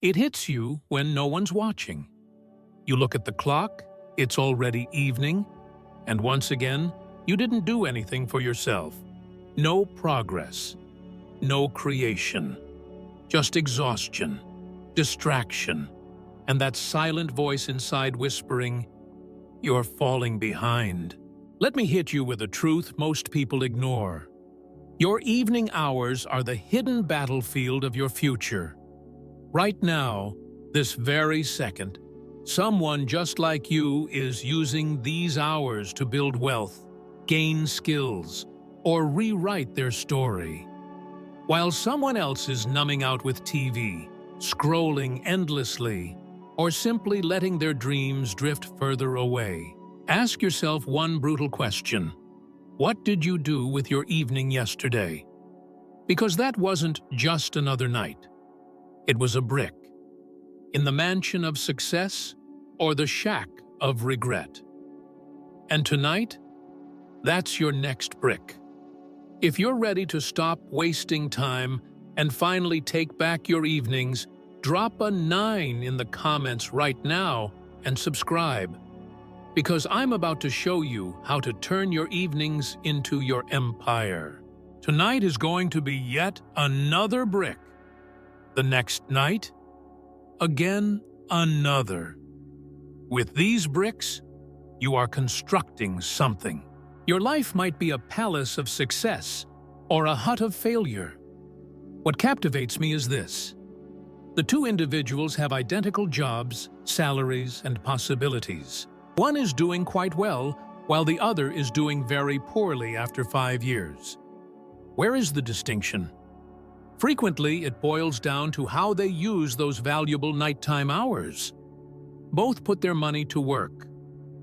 It hits you when no one's watching. You look at the clock, it's already evening, and once again, you didn't do anything for yourself. No progress, no creation, just exhaustion, distraction, and that silent voice inside whispering, "You're falling behind." Let me hit you with a truth most people ignore. Your evening hours are the hidden battlefield of your future. Right now, this very second, someone just like you is using these hours to build wealth, gain skills, or rewrite their story. While someone else is numbing out with TV, scrolling endlessly, or simply letting their dreams drift further away. Ask yourself one brutal question. What did you do with your evening yesterday? Because that wasn't just another night. It was a brick. In the mansion of success or the shack of regret. And tonight, that's your next brick. If you're ready to stop wasting time and finally take back your evenings, drop a 9 in the comments right now and subscribe. Because I'm about to show you how to turn your evenings into your empire. Tonight is going to be yet another brick. The next night, again another. With these bricks, you are constructing something. Your life might be a palace of success or a hut of failure. What captivates me is this. The two individuals have identical jobs, salaries, and possibilities. One is doing quite well, while the other is doing very poorly after 5 years. Where is the distinction? Frequently, it boils down to how they use those valuable nighttime hours. Both put their money to work.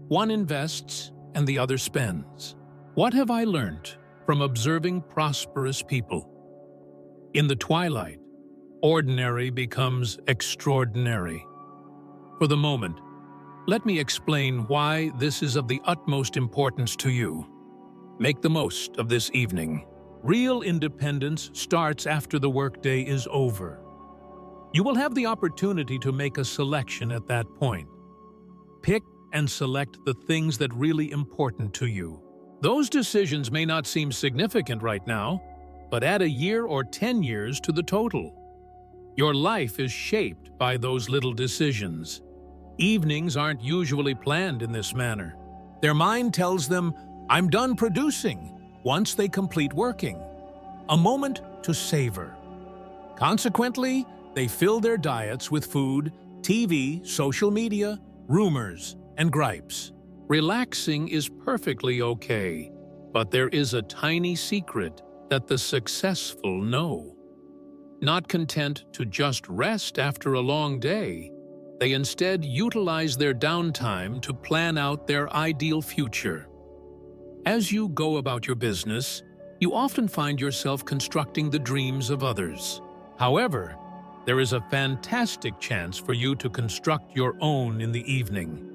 One invests and the other spends. What have I learned from observing prosperous people? In the twilight, ordinary becomes extraordinary. For the moment, let me explain why this is of the utmost importance to you. Make the most of this evening. Real independence starts after the workday is over. You will have the opportunity to make a selection at that point. Pick and select the things that are really important to you. Those decisions may not seem significant right now, but add a year or 10 years to the total. Your life is shaped by those little decisions. Evenings aren't usually planned in this manner. Their mind tells them, "I'm done producing," once they complete working. A moment to savor. Consequently, they fill their diets with food, TV, social media, rumors, and gripes. Relaxing is perfectly okay, but there is a tiny secret that the successful know. Not content to just rest after a long day, they instead utilize their downtime to plan out their ideal future. As you go about your business, you often find yourself constructing the dreams of others. However, there is a fantastic chance for you to construct your own in the evening.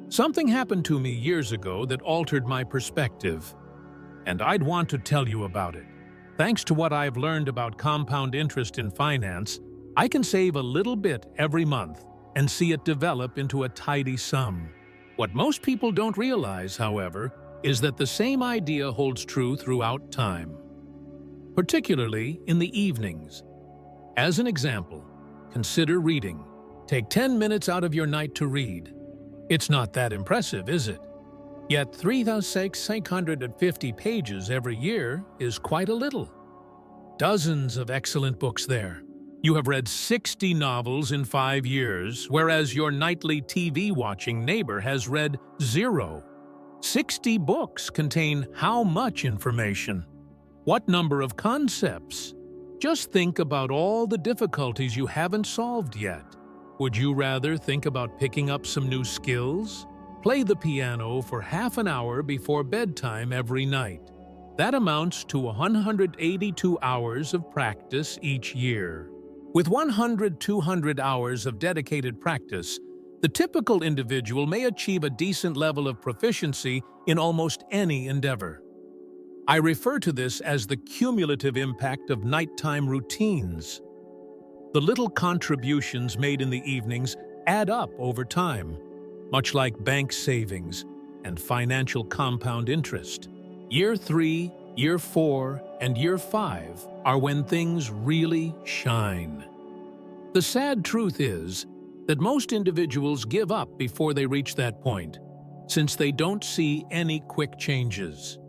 Something happened to me years ago that altered my perspective, and I'd want to tell you about it. Thanks to what I've learned about compound interest in finance, I can save a little bit every month and see it develop into a tidy sum. What most people don't realize, however, is that the same idea holds true throughout time, particularly in the evenings. As an example, consider reading. Take 10 minutes out of your night to read. It's not that impressive, is it? Yet 3,650 pages every year is quite a little. Dozens of excellent books there. You have read 60 novels in 5 years, whereas your nightly TV-watching neighbor has read 0. 60 books contain how much information? What number of concepts? Just think about all the difficulties you haven't solved yet. Would you rather think about picking up some new skills? Play the piano for half an hour before bedtime every night. That amounts to 182 hours of practice each year. With 100-200 hours of dedicated practice, the typical individual may achieve a decent level of proficiency in almost any endeavor. I refer to this as the cumulative impact of nighttime routines. The little contributions made in the evenings add up over time, much like bank savings and financial compound interest. Year 3, Year 4, and Year 5 are when things really shine. The sad truth is that most individuals give up before they reach that point, since they don't see any quick changes.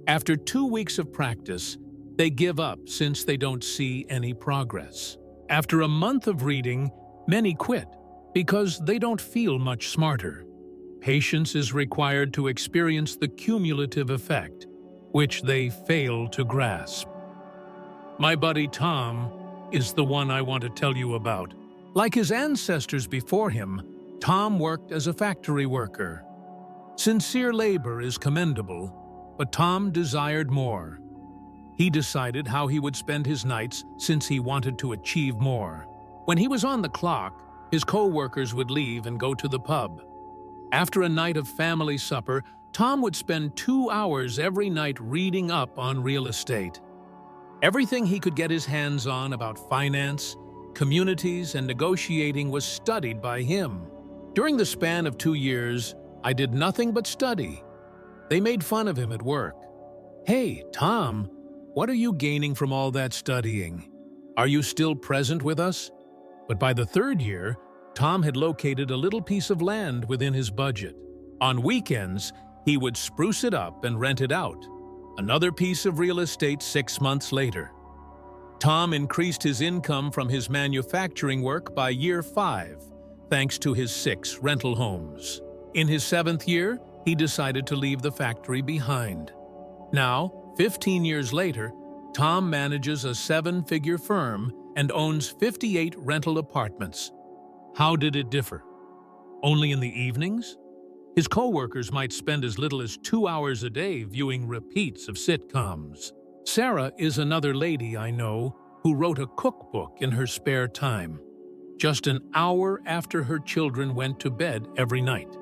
After 2 weeks of practice, they give up since they don't see any progress. After a month of reading, many quit because they don't feel much smarter. Patience is required to experience the cumulative effect, which they fail to grasp. My buddy Tom is the one I want to tell you about. Like his ancestors before him, Tom worked as a factory worker. Sincere labor is commendable, but Tom desired more. He decided how he would spend his nights since he wanted to achieve more. When he was on the clock, his co-workers would leave and go to the pub. After a night of family supper, Tom would spend 2 hours every night reading up on real estate. Everything he could get his hands on about finance, communities, and negotiating was studied by him. During the span of 2 years, I did nothing but study. They made fun of him at work. "Hey, Tom, what are you gaining from all that studying? Are you still present with us?" But by the 3rd year, Tom had located a little piece of land within his budget. On weekends, he would spruce it up and rent it out. Another piece of real estate 6 months later. Tom increased his income from his manufacturing work by year 5, thanks to his 6 rental homes. In his 7th year, he decided to leave the factory behind. Now, 15 years later, Tom manages a 7-figure firm and owns 58 rental apartments. How did it differ? Only in the evenings? His co-workers might spend as little as 2 hours a day viewing repeats of sitcoms. Sarah is another lady I know who wrote a cookbook in her spare time, just an hour after her children went to bed every night.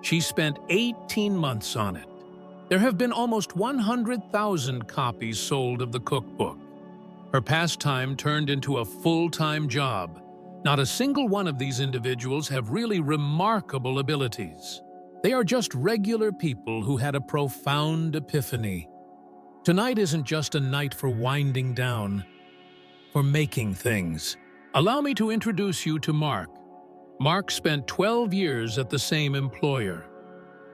She spent 18 months on it. There have been almost 100,000 copies sold of the cookbook. Her pastime turned into a full-time job. Not a single one of these individuals have really remarkable abilities. They are just regular people who had a profound epiphany. Tonight isn't just a night for winding down, for making things. Allow me to introduce you to Mark. Mark spent 12 years at the same employer.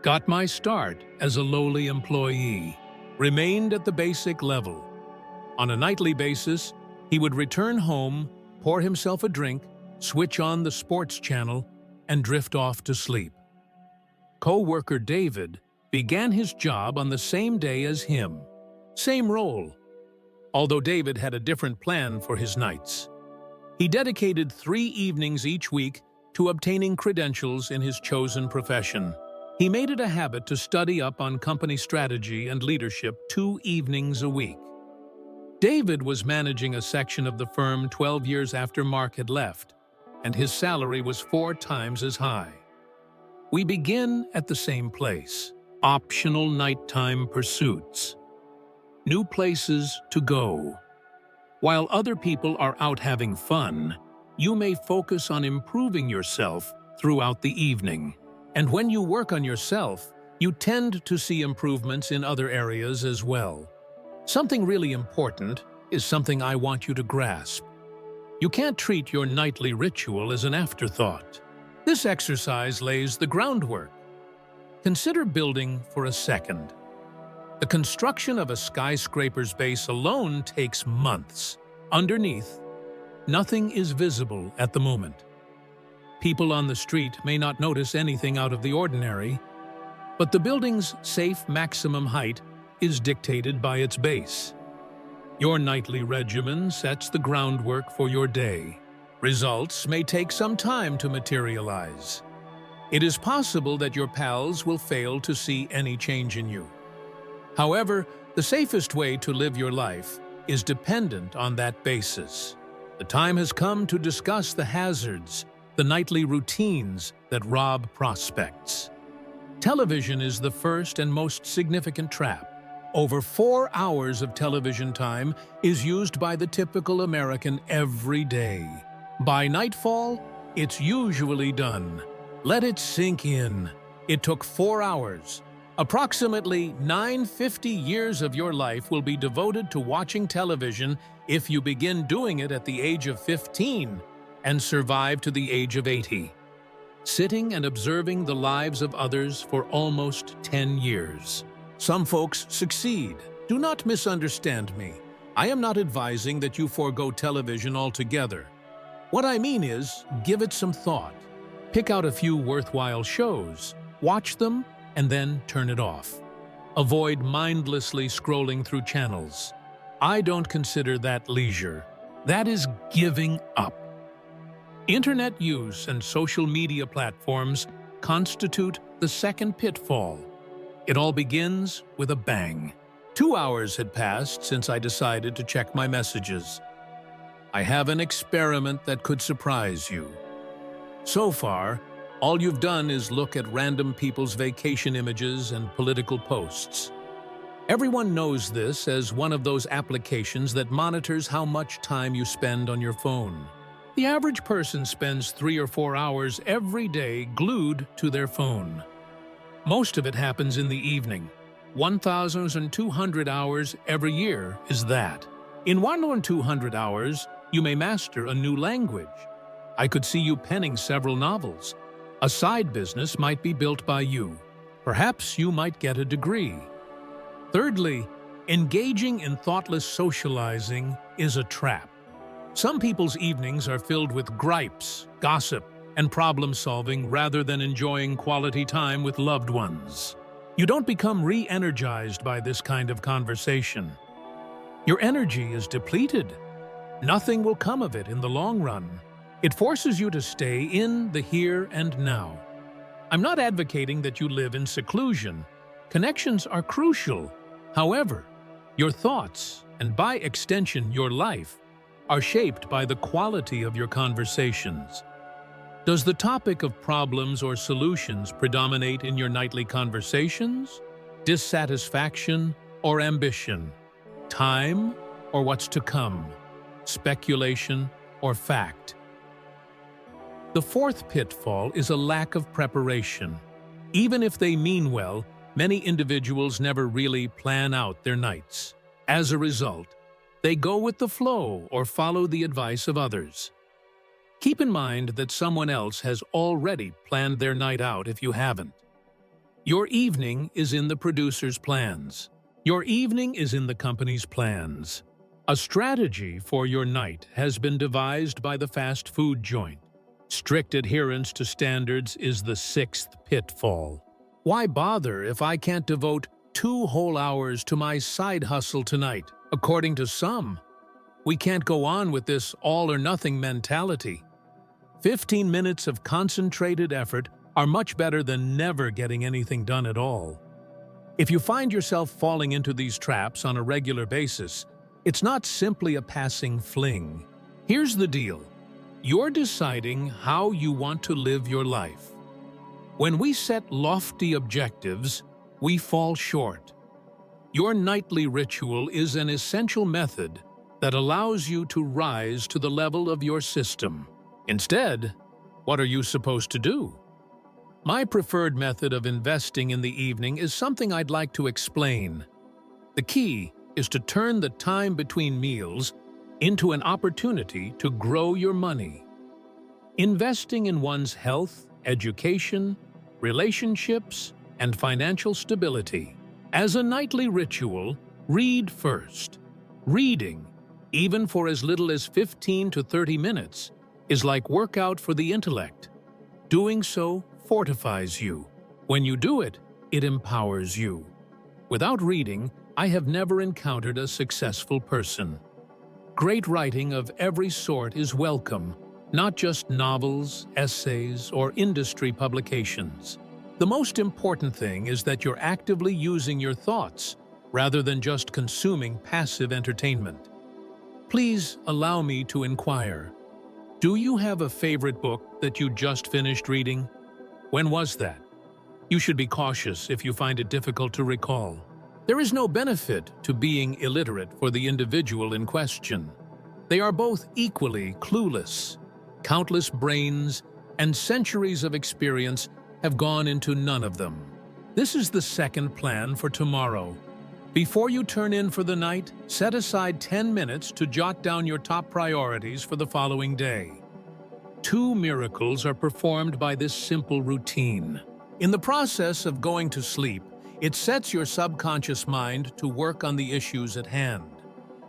Got my start as a lowly employee. Remained at the basic level. On a nightly basis, he would return home, pour himself a drink, switch on the sports channel, and drift off to sleep. Co-worker David began his job on the same day as him. Same role, although David had a different plan for his nights. He dedicated 3 evenings each week to obtaining credentials in his chosen profession. He made it a habit to study up on company strategy and leadership 2 evenings a week. David was managing a section of the firm 12 years after Mark had left, and his salary was 4 times as high. We begin at the same place. Optional nighttime pursuits. New places to go. While other people are out having fun, you may focus on improving yourself throughout the evening. And when you work on yourself, you tend to see improvements in other areas as well. Something really important is something I want you to grasp. You can't treat your nightly ritual as an afterthought. This exercise lays the groundwork. Consider building for a second. The construction of a skyscraper's base alone takes months. Underneath, nothing is visible at the moment. People on the street may not notice anything out of the ordinary, but the building's safe maximum height is dictated by its base. Your nightly regimen sets the groundwork for your day. Results may take some time to materialize. It is possible that your pals will fail to see any change in you. However, the safest way to live your life is dependent on that basis. The time has come to discuss the hazards, the nightly routines that rob prospects. Television is the first and most significant trap. Over 4 hours of television time is used by the typical American every day. By nightfall, it's usually done. Let it sink in. It took 4 hours. Approximately 950 years of your life will be devoted to watching television if you begin doing it at the age of 15 and survive to the age of 80. Sitting and observing the lives of others for almost 10 years. Some folks succeed. Do not misunderstand me. I am not advising that you forego television altogether. What I mean is, give it some thought. Pick out a few worthwhile shows, watch them, and then turn it off. Avoid mindlessly scrolling through channels. I don't consider that leisure. That is giving up. Internet use and social media platforms constitute the second pitfall. It all begins with a bang. 2 hours had passed since I decided to check my messages. I have an experiment that could surprise you. So far, all you've done is look at random people's vacation images and political posts. Everyone knows this as one of those applications that monitors how much time you spend on your phone. The average person spends 3 or 4 hours every day glued to their phone. Most of it happens in the evening. 1,200 hours every year is that. In 1,200 hours, you may master a new language. I could see you penning several novels. A side business might be built by you. Perhaps you might get a degree. Thirdly, engaging in thoughtless socializing is a trap. Some people's evenings are filled with gripes, gossip, and problem-solving rather than enjoying quality time with loved ones. You don't become re-energized by this kind of conversation. Your energy is depleted. Nothing will come of it in the long run. It forces you to stay in the here and now. I'm not advocating that you live in seclusion. Connections are crucial. However, your thoughts, and by extension your life, are shaped by the quality of your conversations. Does the topic of problems or solutions predominate in your nightly conversations? Dissatisfaction or ambition? Time or what's to come? Speculation or fact? The fourth pitfall is a lack of preparation. Even if they mean well, many individuals never really plan out their nights. As a result, they go with the flow or follow the advice of others. Keep in mind that someone else has already planned their night out if you haven't. Your evening is in the producer's plans. Your evening is in the company's plans. A strategy for your night has been devised by the fast food joint. Strict adherence to standards is the sixth pitfall. Why bother if I can't devote 2 whole hours to my side hustle tonight, according to some? We can't go on with this all-or-nothing mentality. 15 minutes of concentrated effort are much better than never getting anything done at all. If you find yourself falling into these traps on a regular basis, it's not simply a passing fling. Here's the deal. You're deciding how you want to live your life. When we set lofty objectives, we fall short. Your nightly ritual is an essential method that allows you to rise to the level of your system. Instead, what are you supposed to do? My preferred method of investing in the evening is something I'd like to explain. The key is to turn the time between meals into an opportunity to grow your money. Investing in one's health, education, relationships, and financial stability. As a nightly ritual, read first. Reading, even for as little as 15 to 30 minutes, is like workout for the intellect. Doing so fortifies you. When you do it, it empowers you. Without reading, I have never encountered a successful person. Great writing of every sort is welcome, not just novels, essays, or industry publications. The most important thing is that you're actively using your thoughts rather than just consuming passive entertainment. Please allow me to inquire. Do you have a favorite book that you just finished reading? When was that? You should be cautious if you find it difficult to recall. There is no benefit to being illiterate for the individual in question. They are both equally clueless. Countless brains and centuries of experience have gone into none of them. This is the second plan for tomorrow. Before you turn in for the night, set aside 10 minutes to jot down your top priorities for the following day. 2 miracles are performed by this simple routine. In the process of going to sleep, it sets your subconscious mind to work on the issues at hand.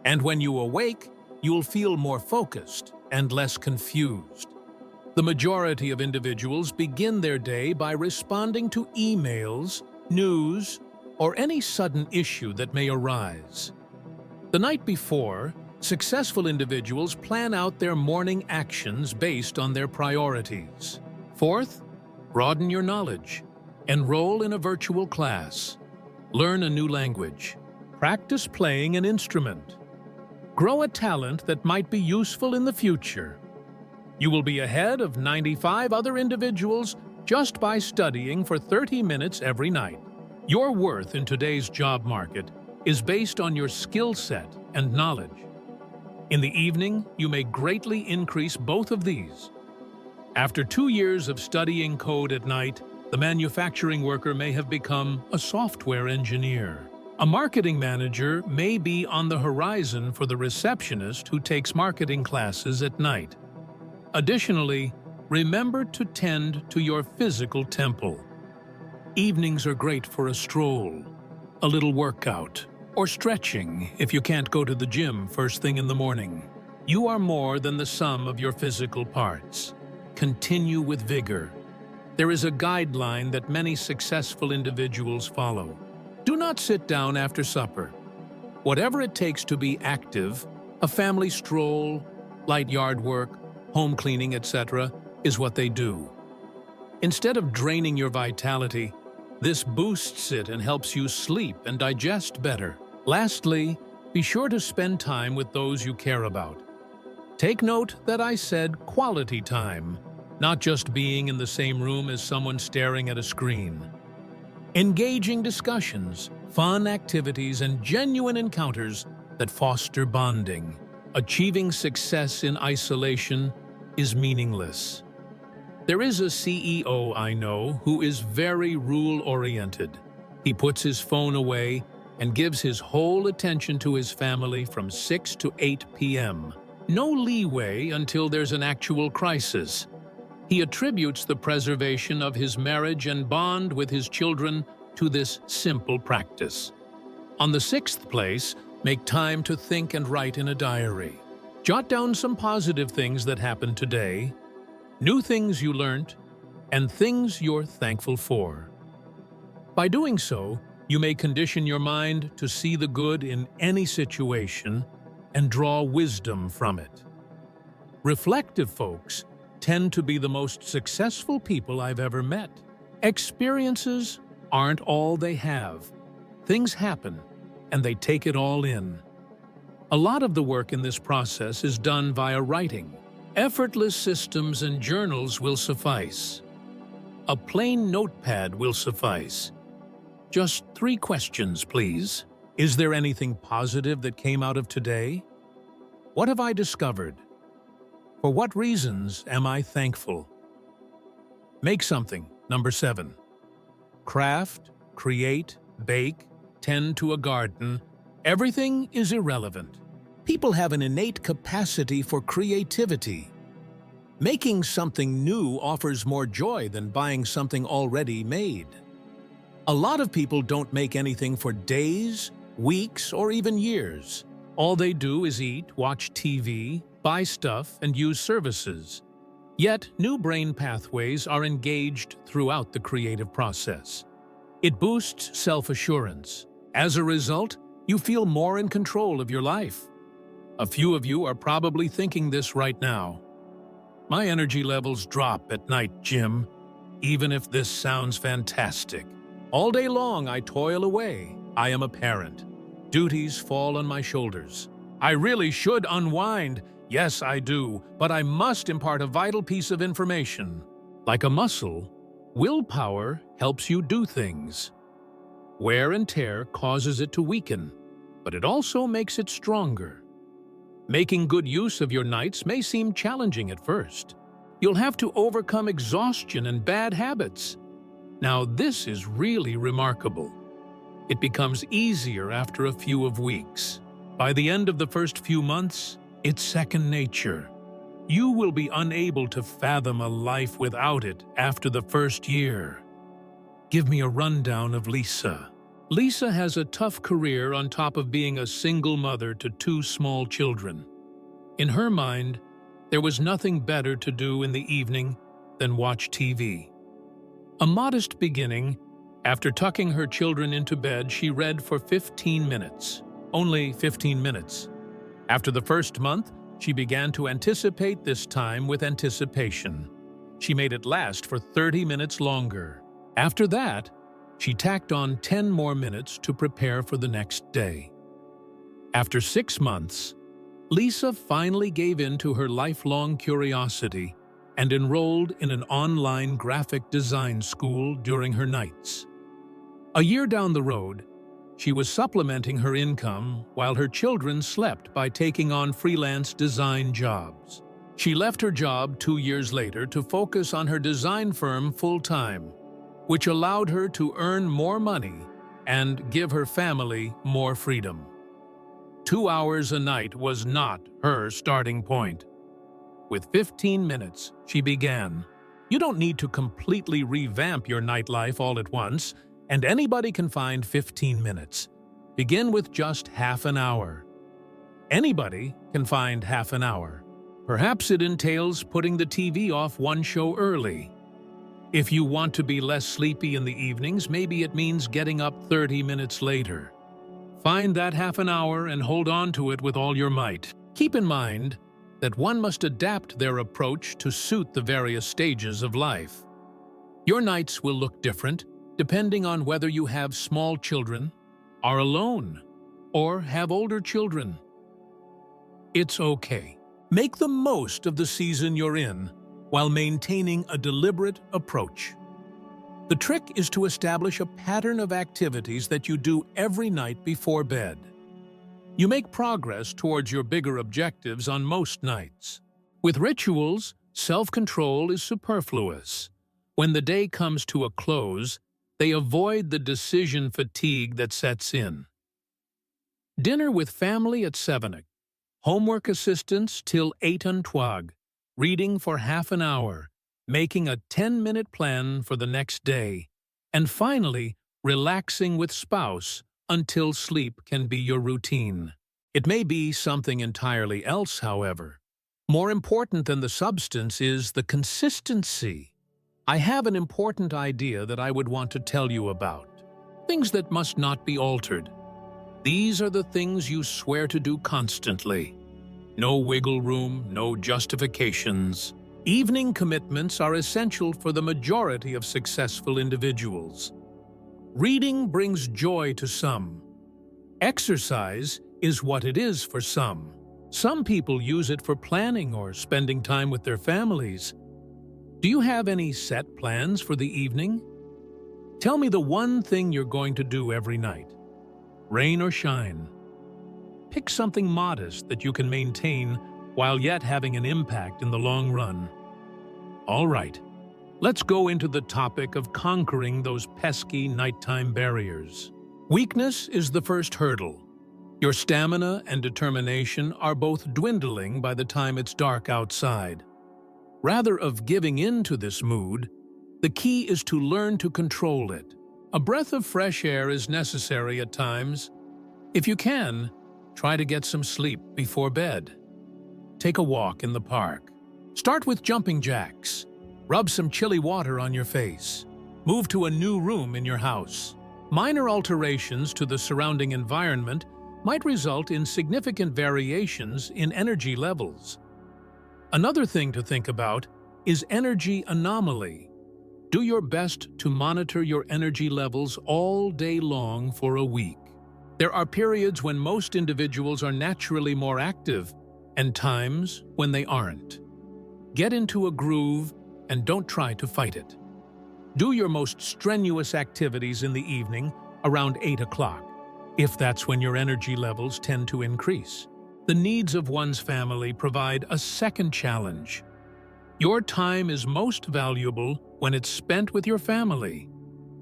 And when you awake, you'll feel more focused and less confused. The majority of individuals begin their day by responding to emails, news, or any sudden issue that may arise. The night before, successful individuals plan out their morning actions based on their priorities. Fourth, broaden your knowledge. Enroll in a virtual class. Learn a new language. Practice playing an instrument. Grow a talent that might be useful in the future. You will be ahead of 95 other individuals just by studying for 30 minutes every night. Your worth in today's job market is based on your skill set and knowledge. In the evening, you may greatly increase both of these. After 2 years of studying code at night, the manufacturing worker may have become a software engineer. A marketing manager may be on the horizon for the receptionist who takes marketing classes at night. Additionally, remember to tend to your physical temple. Evenings are great for a stroll, a little workout, or stretching if you can't go to the gym first thing in the morning. You are more than the sum of your physical parts. Continue with vigor. There is a guideline that many successful individuals follow. Do not sit down after supper. Whatever it takes to be active, a family stroll, light yard work, home cleaning, etc., is what they do. Instead of draining your vitality, this boosts it and helps you sleep and digest better. Lastly, be sure to spend time with those you care about. Take note that I said quality time, not just being in the same room as someone staring at a screen. Engaging discussions, fun activities, and genuine encounters that foster bonding. Achieving success in isolation is meaningless. There is a CEO I know who is very rule-oriented. He puts his phone away and gives his whole attention to his family from 6 to 8 p.m. No leeway until there's an actual crisis. He attributes the preservation of his marriage and bond with his children to this simple practice. On the 6th place, make time to think and write in a diary. Jot down some positive things that happened today, new things you learned, and things you're thankful for. By doing so, you may condition your mind to see the good in any situation and draw wisdom from it. Reflective folks tend to be the most successful people I've ever met. Experiences aren't all they have. Things happen, and they take it all in. A lot of the work in this process is done via writing. Effortless systems and journals will suffice. A plain notepad will suffice. Just 3 questions, please. Is there anything positive that came out of today? What have I discovered? For what reasons am I thankful? Make something, number 7. Craft, create, bake, tend to a garden. Everything is irrelevant. People have an innate capacity for creativity. Making something new offers more joy than buying something already made. A lot of people don't make anything for days, weeks, or even years. All they do is eat, watch TV, buy stuff, and use services. Yet, new brain pathways are engaged throughout the creative process. It boosts self-assurance. As a result, you feel more in control of your life. A few of you are probably thinking this right now. My energy levels drop at night, Jim, even if this sounds fantastic. All day long I toil away. I am a parent. Duties fall on my shoulders. I really should unwind. Yes, I do, but I must impart a vital piece of information. Like a muscle, willpower helps you do things. Wear and tear causes it to weaken, but it also makes it stronger. Making good use of your nights may seem challenging at first. You'll have to overcome exhaustion and bad habits. Now, this is really remarkable. It becomes easier after a few weeks. By the end of the first few months, it's second nature. You will be unable to fathom a life without it after the first year. Give me a rundown of Lisa. Lisa has a tough career on top of being a single mother to 2 small children. In her mind, there was nothing better to do in the evening than watch TV. A modest beginning, after tucking her children into bed, she read for 15 minutes. Only 15 minutes. After the first month, she began to anticipate this time with anticipation. She made it last for 30 minutes longer. After that, she tacked on 10 more minutes to prepare for the next day. After 6 months, Lisa finally gave in to her lifelong curiosity and enrolled in an online graphic design school during her nights. A year down the road, she was supplementing her income while her children slept by taking on freelance design jobs. She left her job 2 years later to focus on her design firm full-time, which allowed her to earn more money and give her family more freedom. 2 hours a night was not her starting point. With 15 minutes, she began. You don't need to completely revamp your nightlife all at once, and anybody can find 15 minutes. Begin with just half an hour. Anybody can find half an hour. Perhaps it entails putting the TV off 1 show early. If you want to be less sleepy in the evenings, maybe it means getting up 30 minutes later. Find that half an hour and hold on to it with all your might. Keep in mind that one must adapt their approach to suit the various stages of life. Your nights will look different depending on whether you have small children, are alone, or have older children. It's okay. Make the most of the season you're in while maintaining a deliberate approach. The trick is to establish a pattern of activities that you do every night before bed. You make progress towards your bigger objectives on most nights. With rituals, self-control is superfluous. When the day comes to a close, they avoid the decision fatigue that sets in. Dinner with family at 7, homework assistance till 8:00, reading for half an hour, making a 10-minute plan for the next day, and finally, relaxing with spouse until sleep can be your routine. It may be something entirely else, however. More important than the substance is the consistency. I have an important idea that I would want to tell you about. Things that must not be altered. These are the things you swear to do constantly. No wiggle room, no justifications. Evening commitments are essential for the majority of successful individuals. Reading brings joy to some. Exercise is what it is for some. Some people use it for planning or spending time with their families. Do you have any set plans for the evening? Tell me the one thing you're going to do every night. Rain or shine. Pick something modest that you can maintain while yet having an impact in the long run. All right, let's go into the topic of conquering those pesky nighttime barriers. Weakness is the first hurdle. Your stamina and determination are both dwindling by the time it's dark outside. Rather of giving in to this mood, the key is to learn to control it. A breath of fresh air is necessary at times. If you can, try to get some sleep before bed. Take a walk in the park. Start with jumping jacks. Rub some chilly water on your face. Move to a new room in your house. Minor alterations to the surrounding environment might result in significant variations in energy levels. Another thing to think about is energy anomaly. Do your best to monitor your energy levels all day long for a week. There are periods when most individuals are naturally more active and times when they aren't. Get into a groove and don't try to fight it. Do your most strenuous activities in the evening around 8 o'clock, if that's when your energy levels tend to increase. The needs of one's family provide a second challenge. Your time is most valuable when it's spent with your family.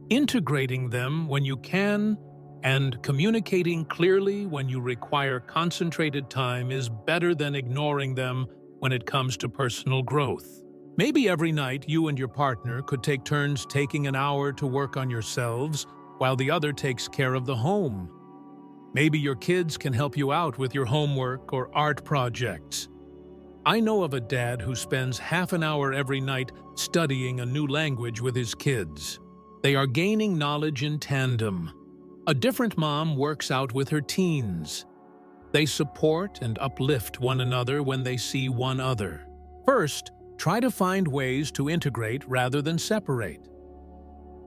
Integrating them when you can and communicating clearly when you require concentrated time is better than ignoring them when it comes to personal growth. Maybe every night you and your partner could take turns taking an hour to work on yourselves while the other takes care of the home. Maybe your kids can help you out with your homework or art projects. I know of a dad who spends half an hour every night studying a new language with his kids. They are gaining knowledge in tandem. A different mom works out with her teens. They support and uplift one another when they see one other. First, try to find ways to integrate rather than separate.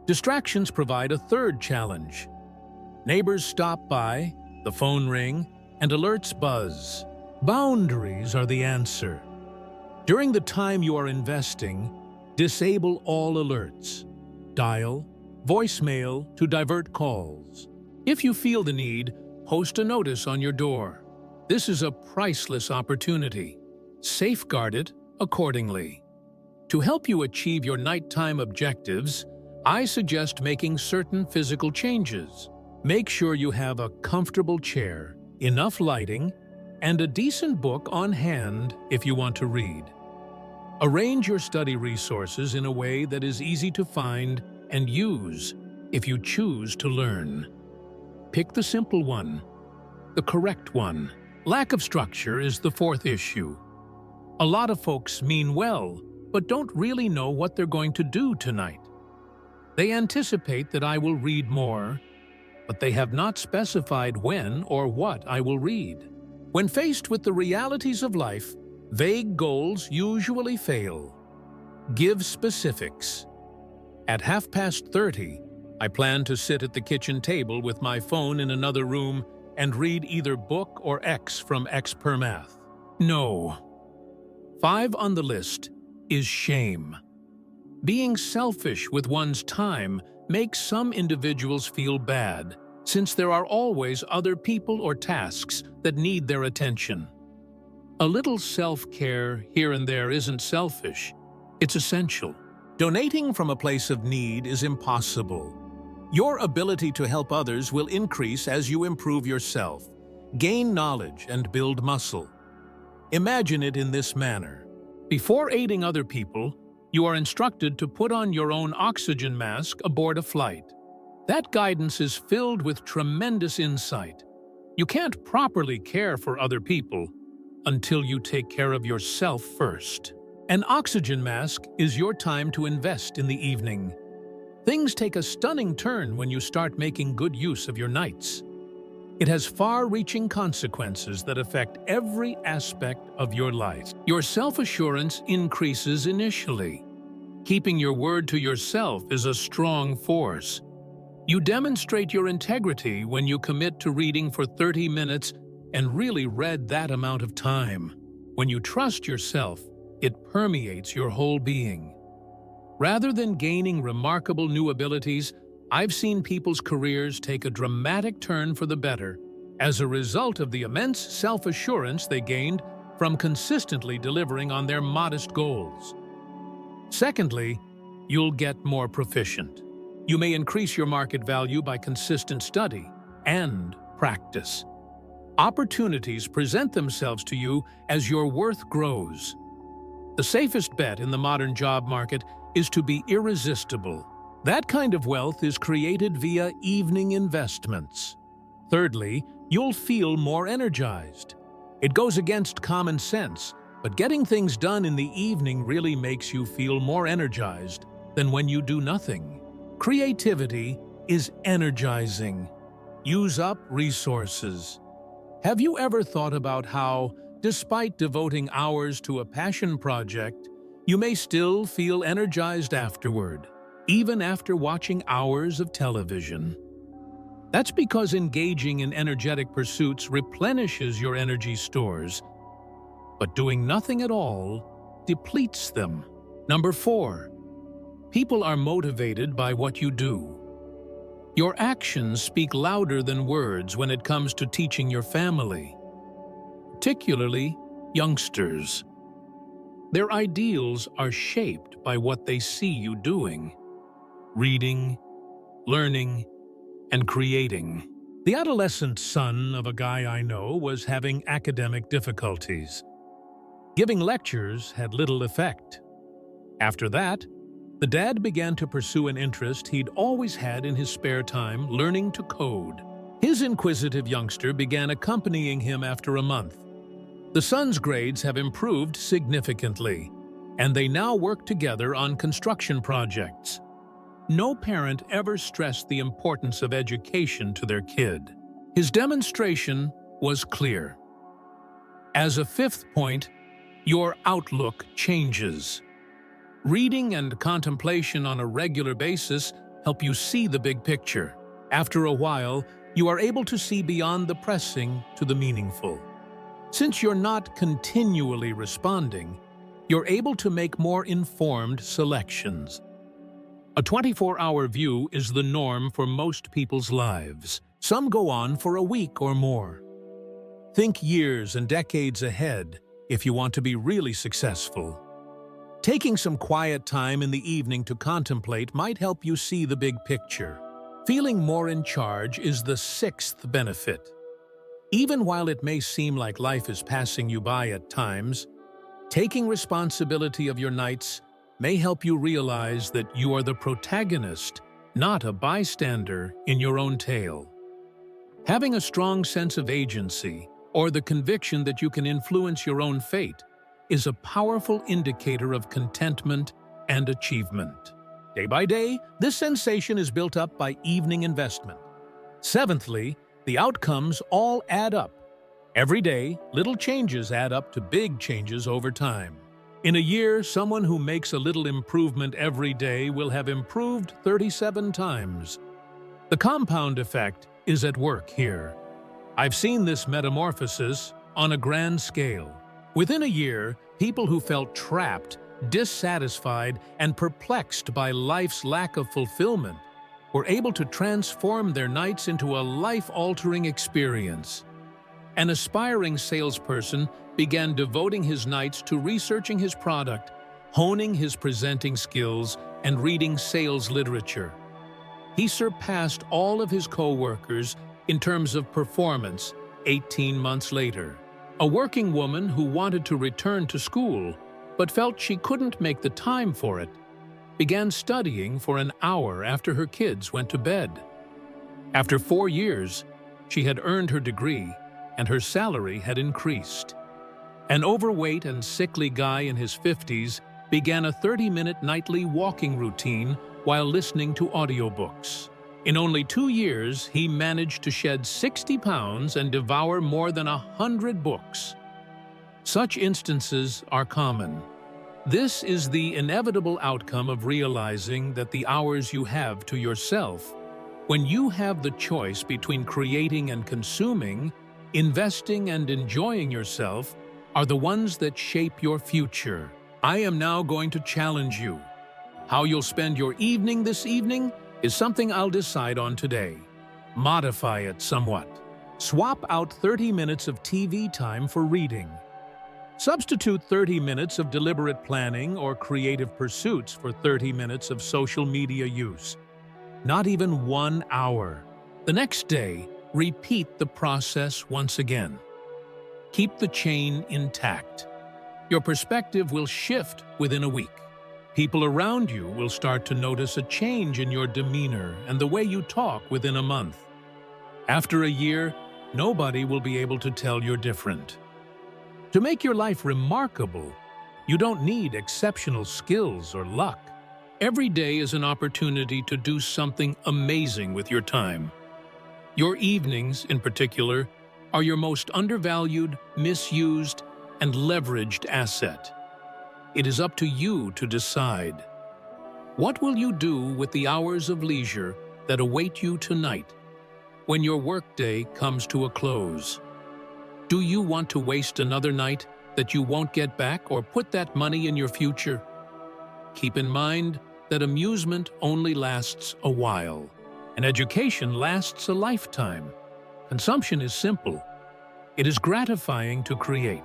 Distractions provide a third challenge. Neighbors stop by, the phone ring, and alerts buzz. Boundaries are the answer. During the time you are investing, disable all alerts. Dial voicemail to divert calls. If you feel the need, post a notice on your door. This is a priceless opportunity. Safeguard it accordingly. To help you achieve your nighttime objectives, I suggest making certain physical changes. Make sure you have a comfortable chair, enough lighting, and a decent book on hand if you want to read. Arrange your study resources in a way that is easy to find and use if you choose to learn. Pick the simple one, the correct one. Lack of structure is the fourth issue. A lot of folks mean well, but don't really know what they're going to do tonight. They anticipate that I will read more, but they have not specified when or what I will read. When faced with the realities of life, vague goals usually fail. Give specifics. At 30:30, I plan to sit at the kitchen table with my phone in another room and read either book or X from X per math. No. 5 on the list is shame. Being selfish with one's time makes some individuals feel bad, since there are always other people or tasks that need their attention. A little self-care here and there isn't selfish, it's essential. Donating from a place of need is impossible. Your ability to help others will increase as you improve yourself, gain knowledge, and build muscle. Imagine it in this manner. Before aiding other people, you are instructed to put on your own oxygen mask aboard a flight. That guidance is filled with tremendous insight. You can't properly care for other people until you take care of yourself first. An oxygen mask is your time to invest in the evening. Things take a stunning turn when you start making good use of your nights. It has far-reaching consequences that affect every aspect of your life. Your self-assurance increases initially. Keeping your word to yourself is a strong force. You demonstrate your integrity when you commit to reading for 30 minutes and really read that amount of time. When you trust yourself, it permeates your whole being. Rather than gaining remarkable new abilities, I've seen people's careers take a dramatic turn for the better as a result of the immense self-assurance they gained from consistently delivering on their modest goals. Secondly, you'll get more proficient. You may increase your market value by consistent study and practice. Opportunities present themselves to you as your worth grows. The safest bet in the modern job market is to be irresistible. That kind of wealth is created via evening investments. Thirdly, you'll feel more energized. It goes against common sense, but getting things done in the evening really makes you feel more energized than when you do nothing. Creativity is energizing. Use up resources. Have you ever thought about how, despite devoting hours to a passion project, you may still feel energized afterward, even after watching hours of television? That's because engaging in energetic pursuits replenishes your energy stores, but doing nothing at all depletes them. Number 4, people are motivated by what you do. Your actions speak louder than words when it comes to teaching your family, particularly youngsters. Their ideals are shaped by what they see you doing, reading, learning, and creating. The adolescent son of a guy I know was having academic difficulties. Giving lectures had little effect. After that, the dad began to pursue an interest he'd always had in his spare time, learning to code. His inquisitive youngster began accompanying him after a month. The son's grades have improved significantly, and they now work together on construction projects. No parent ever stressed the importance of education to their kid. His demonstration was clear. As a fifth point, your outlook changes. Reading and contemplation on a regular basis help you see the big picture. After a while, you are able to see beyond the pressing to the meaningful. Since you're not continually responding, you're able to make more informed selections. A 24-hour view is the norm for most people's lives. Some go on for a week or more. Think years and decades ahead if you want to be really successful. Taking some quiet time in the evening to contemplate might help you see the big picture. Feeling more in charge is the sixth benefit. Even while it may seem like life is passing you by at times, taking responsibility of your nights may help you realize that you are the protagonist, not a bystander in your own tale. Having a strong sense of agency, or the conviction that you can influence your own fate, is a powerful indicator of contentment and achievement. Day by day, this sensation is built up by evening investment. Seventhly, the outcomes all add up. Every day, little changes add up to big changes over time. In a year, someone who makes a little improvement every day will have improved 37 times. The compound effect is at work here. I've seen this metamorphosis on a grand scale. Within a year, people who felt trapped, dissatisfied, and perplexed by life's lack of fulfillment were able to transform their nights into a life-altering experience. An aspiring salesperson began devoting his nights to researching his product, honing his presenting skills, and reading sales literature. He surpassed all of his co-workers in terms of performance 18 months later. A working woman who wanted to return to school but felt she couldn't make the time for it began studying for an hour after her kids went to bed. After 4 years, she had earned her degree and her salary had increased. An overweight and sickly guy in his 50s began a 30-minute nightly walking routine while listening to audiobooks. In only 2 years, he managed to shed 60 pounds and devour more than 100 books. Such instances are common. This is the inevitable outcome of realizing that the hours you have to yourself, when you have the choice between creating and consuming, investing and enjoying yourself, are the ones that shape your future. I am now going to challenge you. How you'll spend your evening this evening is something I'll decide on today. Modify it somewhat. Swap out 30 minutes of TV time for reading. Substitute 30 minutes of deliberate planning or creative pursuits for 30 minutes of social media use. Not even 1 hour. The next day, repeat the process once again. Keep the chain intact. Your perspective will shift within a week. People around you will start to notice a change in your demeanor and the way you talk within a month. After a year, nobody will be able to tell you're different. To make your life remarkable, you don't need exceptional skills or luck. Every day is an opportunity to do something amazing with your time. Your evenings, in particular, are your most undervalued, misused, and leveraged asset. It is up to you to decide. What will you do with the hours of leisure that await you tonight when your workday comes to a close? Do you want to waste another night that you won't get back or put that money in your future? Keep in mind that amusement only lasts a while. and education lasts a lifetime. Consumption is simple. It is gratifying to create.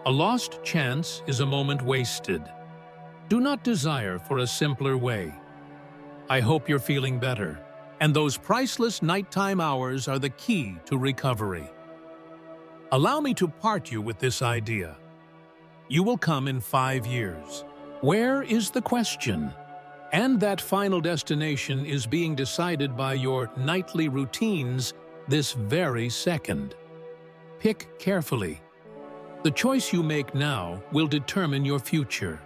A lost chance is a moment wasted. Do not desire for a simpler way. I hope you're feeling better, and those priceless nighttime hours are the key to recovery. Allow me to part you with this idea. You will come in 5 years. Where is the question? And that final destination is being decided by your nightly routines this very second. Pick carefully. The choice you make now will determine your future.